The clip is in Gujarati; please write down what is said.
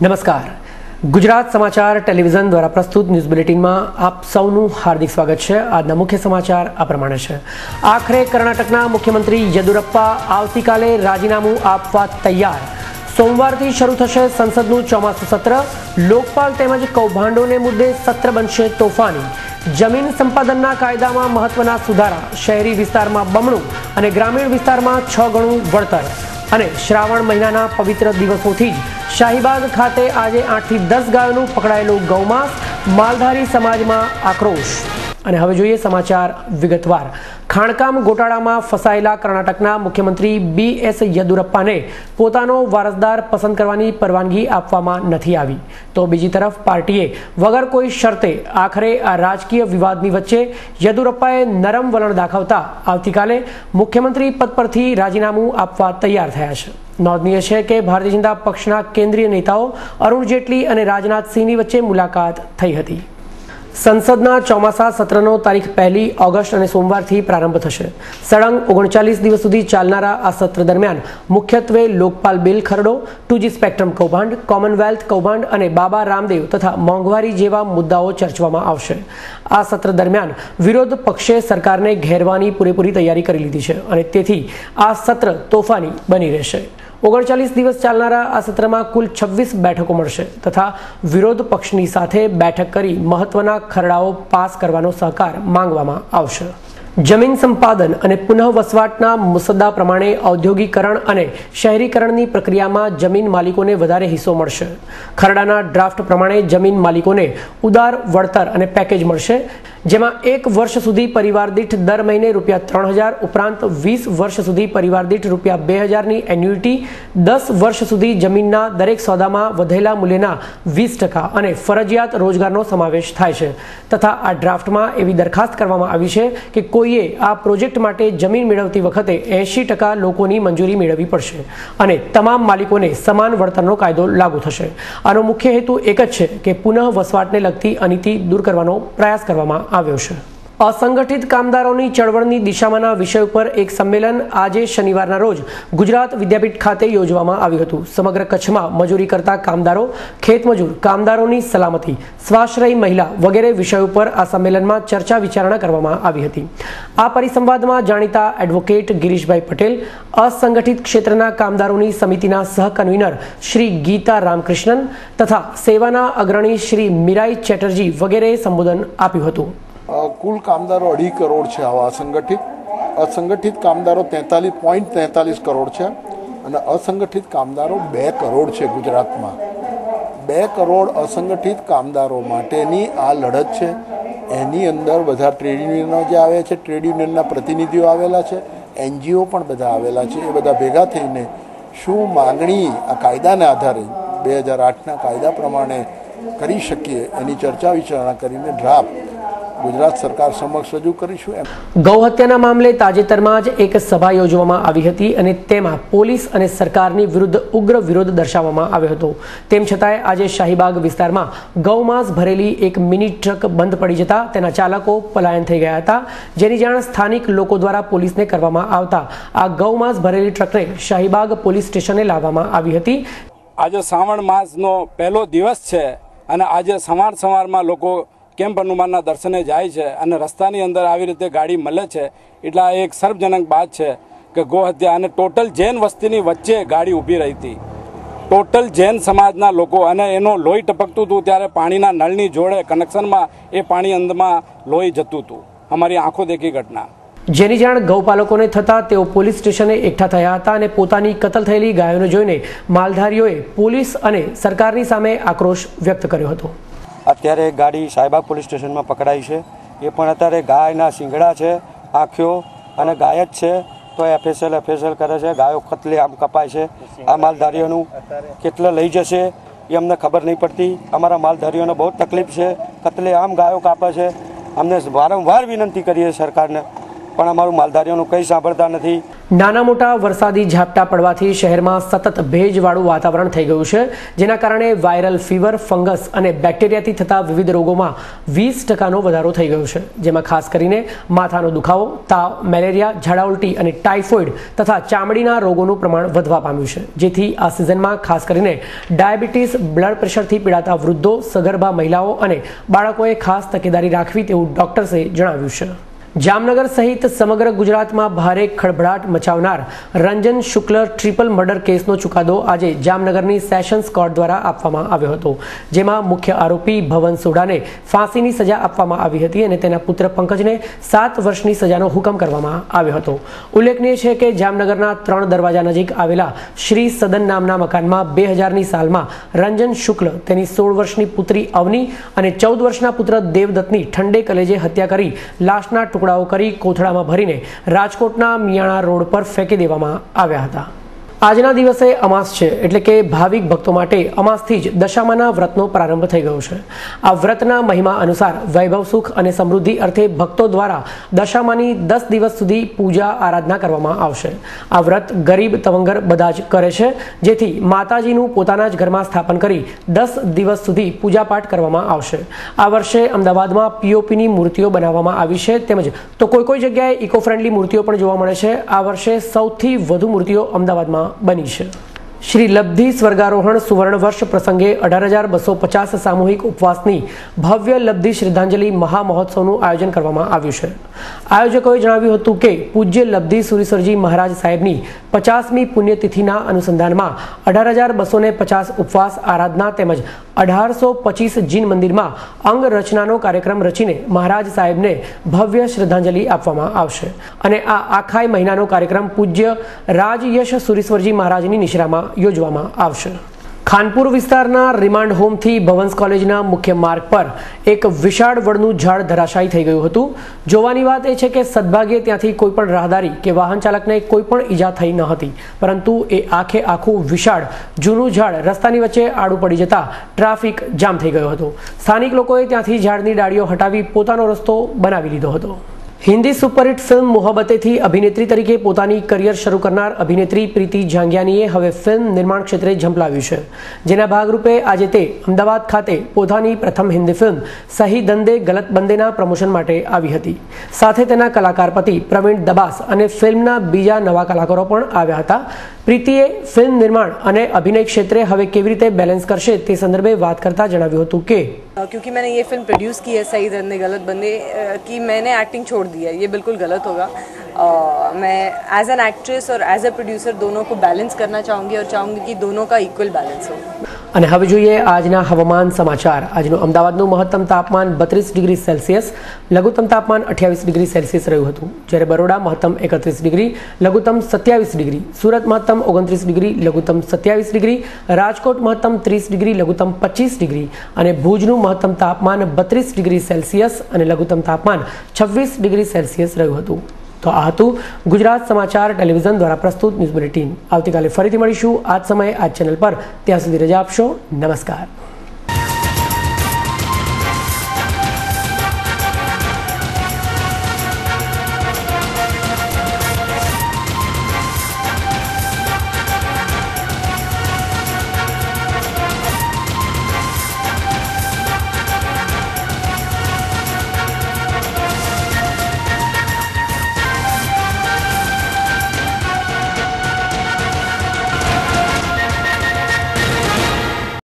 नमस्कार। गुजरात समाचार टेलिविजन द्वारा प्रस्तुत न्यूज बुलेटिन में आप सौનું हार्दिक स्वागत है। આજના મુખ્ય સમાચાર આ પ્રમાણે છે। આખરે કર્ણાટકના મુખ્યમંત્રી યેદુરપ્પા આવતીકાલે રાજીનામું આપવા તૈયાર। સોમવારથી શરૂ થશે સંસદનું ચોમાસું સત્ર। લોકપાલ તેમજ કૌભાંડોને મુદ્દે સત્ર બનશે તોફાની। જમીન સંપાદનના કાયદામાં મહત્વના સુધારા। શહેરી વિસ્તારમાં બમણું અને ગ્રામીણ વિસ્તારમાં 6 ગણું વળતર। અને શ્રાવણ મહિનાના પવિત્ર દિવસોથી જ શાહીબાગ ખાતે આજે 8 થી 10 ગાયોનું પકડાયેલું ગૌમાંસ। માલધારી સમાજમાં આક્રોશ। અને હવે જોઈએ સમાચાર વિગતવાર। ખાણકામ ગોટાળામાં ફસાયેલા કર્ણાટકના મુખ્યમંત્રી BS યેદુરપ્પાને પોતાનો વારસદાર પસંદ કરવાની પરવાનગી આપવામાં નથી આવી, તો બીજી તરફ પાર્ટીએ વગર કોઈ શરતે આખરે આ રાજકીય વિવાદની વચ્ચે યેદુરપ્પાએ નરમ વલણ દાખવતા આવતીકાલે મુખ્યમંત્રી પદ પરથી રાજીનામું આપવા તૈયાર થયા છે। નોંધનીય છે કે ભારતીય જનતા પક્ષના કેન્દ્રીય નેતાઓ અરુણ જેટલી અને રાજનાથસિંહની વચ્ચે મુલાકાત થઈ હતી। સંસદના ચોમાસા સત્રનો તારીખ 1 ઓગસ્ટ અને સોમવારથી પ્રારંભ થશે। સળંગ 39 દિવસ સુધી ચાલનારા આ સત્ર દરમિયાન મુખ્યત્વે લોકપાલ બિલ ખરડો, 2G સ્પેક્ટ્રમ કૌભાંડ, કોમનવેલ્થ કૌભાંડ અને બાબા રામદેવ તથા મોંઘવારી જેવા મુદ્દાઓ ચર્ચવામાં આવશે। આ સત્ર દરમિયાન વિરોધ પક્ષે સરકારને ઘેરવાની પૂરેપૂરી તૈયારી કરી લીધી છે અને તેથી આ સત્ર તોફાની બની રહેશે। 39 દિવસ ચાલનારા આ સત્રમાં કુલ 26 બેઠકો મળશે તથા વિરોધ પક્ષની સાથે બેઠક કરી મહત્વના ખરડાઓ પાસ કરવાનો સહકાર માંગવામાં આવશે। જમીન સંપાદન અને પુનઃ વસવાટના મુસદ્દા પ્રમાણે ઔદ્યોગિકરણ અને શહેરીકરણની પ્રક્રિયામાં જમીન માલિકોને વધારે હિસ્સો મળશે। ખરડાના ડ્રાફ્ટ પ્રમાણે જમીન માલિકોને ઉદાર વળતર અને પેકેજ મળશે, જેમાં 1 વર્ષ સુધી પરિવાર દીઠ દર મહિને ₹3000 ઉપરાંત 20 વર્ષ સુધી પરિવાર દીઠ ₹2000ની એન્યુઇટી, 10 વર્ષ સુધી જમીનના દરેક સોદામાં વધેલા મૂલ્યના 20% અને ફરજિયાત રોજગારનો સમાવેશ થાય છે। તથા આ ડ્રાફ્ટમાં એવી દરખાસ્ત કરવામાં આવી છે કે કોઈએ આ પ્રોજેક્ટ માટે જમીન મેળવતી વખતે 80% લોકોની મંજૂરી મેળવવી પડશે અને તમામ માલિકોને સમાન વળતરનો કાયદો લાગુ થશે। આનો મુખ્ય હેતુ એક જ છે કે પુનઃ વસવાટને લગતી અનીતિ દૂર કરવાનો પ્રયાસ કરવામાં આવ્યો છે। असंगठित कामदारों चळवळनी दिशामाना विषय पर एक सम्मेलन आज शनिवारना रोज गुजरात विद्यापीठ खाते योजवामां आव्युं हतुं। समग्र कच्छमां मजूरी करता कामदारों, खेतमजूर कामदारों सलामती, स्वाश्रयी महिला वगैरह विषयों पर आ सम्मेलन में चर्चा विचारणा करवामां आवी हती। आ परिसंवाद में जाणीता एडवोकेट गिरीशभाई पटेल, असंगठित क्षेत्रना कामदारों समितिना सह कन्वीनर श्री गीता रामकृष्णन तथा सेवाना अग्रणी श्री मीराई चेटर्जी वगैरह संबोधन आप्युं हतुं। कुल कामदारों 2.5 करोड़ है। आवा असंगठित कामदारों 43.43 करोड़ है और असंगठित कामदारों 2 करोड़ है। गुजरात में 2 करोड़ असंगठित कामदारों माटेनी आ लड़त है। एनी अंदर बधा ट्रेड यूनियनो जे आवे छे, ट्रेड यूनियनना प्रतिनिधिओ आवेला छे, NGO पण बधा आवेला छे। ए बधा भेगा थईने शुं मागणी आ कायदाने आधारे 2008ना कायदा प्रमाणे करी शकीए एनी चर्चा विचारणा करीने ड्राफ्ट गुजरात सरकार समक्ष रजू करीशुं। गौ हत्याना मामले ताजेतरमां ज एक सभा योजवामां आवी हती अने तेमां पोलीस अने सरकारनी विरुद्ध उग्र विरोध दर्शाववामां आव्यो हतो। तेम छतांय आज शाहीबाग विस्तारमां गौमांस भरेली एक मिनी ट्रक बंद पड़ी जता तेना चालको पलायन थई गया हता, जेनी जाण स्थानिक लोको द्वारा पोलीसने करवामां आवता आ गौमांस भरेली ट्रकने शाहीबाग पोलीस स्टेशने लाववामां आवी हती। आज श्रावण मासनो पहलो दिवस छे अने आज सवार लोको केम्प हनुमानना दर्शने जाय छे अने रस्तानी अंदर आवी रीते गाड़ी मळे छे एटला एक सर्वजनक बात छे के गो हत्या अने टोटल जैन वस्तीनी वच्चे गाड़ी ऊभी रही थी। टोटल जैन समाजना लोको अने एनो लोही टपकतुं हतुं त्यारे पाणीना नळनी जोड़े कनेक्शनमां ए पाणी अंदरमां लोही जतुं हतुं। अमारी आंखो देखी घटना। जेनी जाण गौपालकोने थता तेओ पोलीस स्टेशने एकठा थया हता अने पोतानी कतल थयेली गायोने जोईने मालधारीओए पोलीस अने सरकारनी सामे आक्रोश व्यक्त कर्यो हतो। अत्यारे गाड़ी शाहीबाग पोलीस स्टेशन में पकड़ाई है। ये पण अत्यारे गायना सींगड़ा है, आँखों अने गाय ज छे तो एफएसएल करे छे। गायो कतले आम कपाय छे। आ मालधारीओनुं केटले लई जशे ये अमने खबर नहीं पड़ती। अमारा मालधारीओने बहुत तकलीफ है। कतले आम गायो कापे छे। अमने वारंवार विनंती करीए सरकारने पण अमारुं मालधारीओनुं कंई सांभळता नथी। નાના મોટા વરસાદી ઝાપટા પડવાથી શહેરમાં સતત ભેજવાળું વાતાવરણ થઈ ગયું છે, જેના કારણે વાયરલ ફીવર, ફંગસ અને બેક્ટેરિયાથી થતા વિવિધ રોગોમાં 20% વધારો થઈ ગયો છે, જેમાં ખાસ કરીને માથાનો દુખાવો, તાવ, મેલેરિયા, ઝાડા ઉલટી અને ટાઇફોઇડ તથા ચામડીના રોગોનું પ્રમાણ વધવા પામ્યું છે, જેથી આ સિઝનમાં ખાસ કરીને ડાયાબિટીસ, બ્લડ પ્રેશરથી પીડાતા વૃદ્ધો, સગર્ભા મહિલાઓ અને બાળકોએ ખાસ તકેદારી રાખવી તેવું ડોક્ટર્સે જણાવ્યું છે. જામનગર સહિત સમગ્ર ગુજરાતમાં ભારે ખળભળાટ મચાવનાર રંજન શુક્લ ટ્રિપલ મર્ડર કેસનો ચુકાદો આજે જામનગરની સેશન્સ કોર્ટ દ્વારા આપવામાં આવ્યો હતો, જેમાં મુખ્ય આરોપી ભવન સોઢાને ફાંસીની સજા આપવામાં આવી હતી અને તેના પુત્ર પંકજને 7 વર્ષની સજાનો હુકમ કરવામાં આવ્યો હતો. ઉલ્લેખનીય છે કે જામનગરના 3 દરવાજા નજીક આવેલા શ્રી સદન નામના મકાનમાં 2000ની સાલમાં રંજન શુક્લ તેની 16 વર્ષની પુત્રી અવની અને 14 વર્ષના પુત્ર દેવદત્તની ઠંડે કલેજે હત્યા કરી લાશના ટુકડાઓ કરી કોથળામાં ભરીને રાજકોટના મિયાણા રોડ પર ફેંકી દેવામાં આવ્યા હતા. આજના દિવસે અમાસ છે, એટલે કે ભાવિક ભક્તો માટે અમાસથી જ દશામાના વ્રતનો પ્રારંભ થઈ ગયો છે. આ વ્રતના મહિમા અનુસાર વૈભવ, સુખ અને સમૃદ્ધિ અર્થે ભક્તો દ્વારા દશામાની 10 દિવસ સુધી પૂજા આરાધના કરવામાં આવશે. આ વ્રત ગરીબ તવંગર બધા જ કરે છે, જેથી માતાજીનું પોતાના જ ઘરમાં સ્થાપન કરી 10 દિવસ સુધી પૂજાપાઠ કરવામાં આવશે. આ વર્ષે અમદાવાદમાં પીઓપીની મૂર્તિઓ બનાવવામાં આવી છે, તેમજ તો કોઈ જગ્યાએ ઇકો ફ્રેન્ડલી મૂર્તિઓ પણ જોવા મળે છે. આ વર્ષે સૌથી વધુ મૂર્તિઓ અમદાવાદમાં બની છે. શ્રી લબ્ધિ સ્વર્ગારોહણ સુવર્ણ વર્ષ પ્રસંગે 18,250 સામૂહિક ઉપવાસની ભવ્ય લબ્ધિ શ્રદ્ધાંજલિ મહામહોત્સવનું આયોજન કરવામાં આવ્યું છે. આયોજકોએ જણાવ્યું હતું કે પૂજ્ય લબ્ધિ સુરીશ્વરજી મહારાજ સાહેબની 50મી પુણ્યતિથિના અનુસંધાનમાં 18,250 ઉપવાસ, આરાધના તેમજ 1825 જીન મંદિરમાં અંગ રચનાનો કાર્યક્રમ રચીને મહારાજ સાહેબને ભવ્ય શ્રદ્ધાંજલિ આપવામાં આવશે અને આ આખાય મહિનાનો કાર્યક્રમ પૂજ્ય રાજયશ સુરીશ્વરજી મહારાજની નિશ્રામાં યોજવામાં આવશે. ખાનપુર વિસ્તારના રિમાન્ડ હોમથી ભવન્સ કોલેજના મુખ્ય માર્ગ પર એક વિશાળ વડનું ઝાડ ધરાશાયી થઈ ગયું હતું. જોવાની વાત એ છે કે સદભાગ્યે ત્યાંથી કોઈ પણ રાહદારી કે વાહન ચાલકને કોઈ પણ ઈજા થઈ ન હતી, પરંતુ એ આખું વિશાળ જૂનું ઝાડ રસ્તાની વચ્ચે આડું પડી જતા ટ્રાફિક જામ થઈ ગયો હતો. સ્થાનિક લોકોએ ત્યાંથી ઝાડની ડાળીઓ હટાવી પોતાનો રસ્તો બનાવી લીધો હતો. હિન્દી સુપરહિટ ફિલ્મ મોહબ્બતેથી અભિનેત્રી તરીકે પોતાની કરિયર શરૂ કરનાર અભિનેત્રી પ્રીતિ જાંગિયાનીએ હવે ફિલ્મ નિર્માણ ક્ષેત્રે ઝંપલાવ્યું છે, જેના ભાગરૂપે આજે તે અમદાવાદ ખાતે પોતાની પ્રથમ હિન્દી ફિલ્મ સહી દંદે ગલત બંદેના પ્રમોશન માટે આવી હતી. સાથે તેના કલાકાર પતિ પ્રવીણ દબાસ અને ફિલ્મના બીજા નવા કલાકારો પણ આવ્યા હતા. પ્રીતિએ ફિલ્મ નિર્માણ અને અભિનય ક્ષેત્રે હવે કેવી રીતે બેલેન્સ કરશે તે સંદર્ભે વાત કરતા જણાવ્યું હતું કે क्योंकि मैंने ये फिल्म प्रोड्यूस की है सही दंदे गलत बंदे की मैंने एक्टिंग छोड़ दी है, ये बिल्कुल गलत होगा. मैं एज एन एक्ट्रेस और एज अ प्रोड्यूसर दोनों को बैलेंस करना चाहूँगी और चाहूँगी कि दोनों का इक्वल बैलेंस हो. અને હવે જોઈએ આજના હવામાન સમાચાર. આજનું અમદાવાદનું મહત્તમ તાપમાન 32 ડિગ્રી સેલ્સિયસ, લઘુત્તમ તાપમાન 28 ડિગ્રી સેલ્સિયસ રહ્યું હતું, જ્યારે બરોડા મહત્તમ 31 ડિગ્રી, લઘુત્તમ 27 ડિગ્રી, સુરત મહત્તમ 29 ડિગ્રી, લઘુત્તમ 27 ડિગ્રી, રાજકોટ મહત્તમ 30 ડિગ્રી, લઘુત્તમ 25 ડિગ્રી અને ભુજનું મહત્તમ તાપમાન 32 ડિગ્રી સેલ્સિયસ અને લઘુત્તમ તાપમાન 26 ડિગ્રી સેલ્સિયસ રહ્યું હતું. તો આ હતું ગુજરાત સમાચાર ટેલિવિઝન દ્વારા પ્રસ્તુત ન્યૂઝ બુલેટિન. આવતીકાલે ફરીથી મળીશું આ જ સમયે આ ચેનલ પર. ત્યાં સુધી રજા આપશો. નમસ્કાર.